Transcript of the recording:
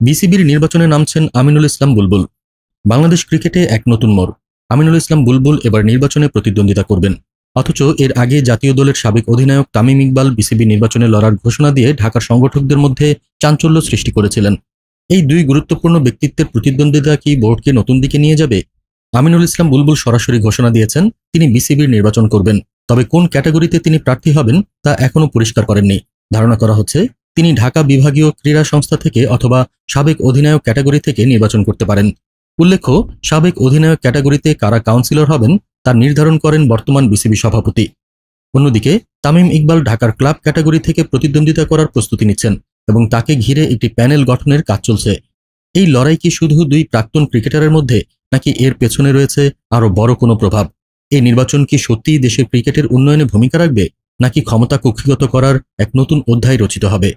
বিসিবির নির্বাচনে নামছেন আমিনুল ইসলাম বুলবুল। বাংলাদেশ ক্রিকেটে এক নতুন মোড়। আমিনুল ইসলাম বুলবুল এবার নির্বাচনে প্রতিদ্বন্দ্বিতা করবেন। অথচ এর আগে জাতীয় দলের সাবেক অধিনায়ক তামিম ইকবাল বিসিবি নির্বাচনে লড়ার ঘোষণা দিয়ে ঢাকার সংগঠকদের মধ্যে চাঞ্চল্য সৃষ্টি করেছিলেন। এই দুই গুরুত্বপূর্ণ ব্যক্তিত্বের প্রতিদ্বন্দ্বিতা কি বোর্ডকে নতুন দিকে নিয়ে যাবে? আমিনুল ইসলাম বুলবুল সরাসরি ঘোষণা দিয়েছেন তিনি বিসিবির নির্বাচন করবেন, তবে কোন ক্যাটাগরিতে তিনি প্রার্থী হবেন তা এখনও পরিষ্কার করেননি। ধারণা করা হচ্ছে তিনি ঢাকা বিভাগীয় ক্রীড়া সংস্থা থেকে অথবা সাবেক অধিনায়ক ক্যাটাগরি থেকে নির্বাচন করতে পারেন। উল্লেখ্য, সাবেক অধিনায়ক ক্যাটাগরিতে কারা কাউন্সিলর হবেন তা নির্ধারণ করেন বর্তমান বিসিবি সভাপতি। অন্যদিকে তামিম ইকবাল ঢাকার ক্লাব ক্যাটাগরি থেকে প্রতিদ্বন্দ্বিতা করার প্রস্তুতি নিচ্ছেন এবং তাকে ঘিরে একটি প্যানেল গঠনের কাজ চলছে। এই লড়াই কি শুধু দুই প্রাক্তন ক্রিকেটারের মধ্যে, নাকি এর পেছনে রয়েছে আরও বড় কোনো প্রভাব? এই নির্বাচন কি সত্যিই দেশের ক্রিকেটের উন্নয়নে ভূমিকা রাখবে, নাকি ক্ষমতা কক্ষিগত করার এক নতুন অধ্যায় রচিত হবে?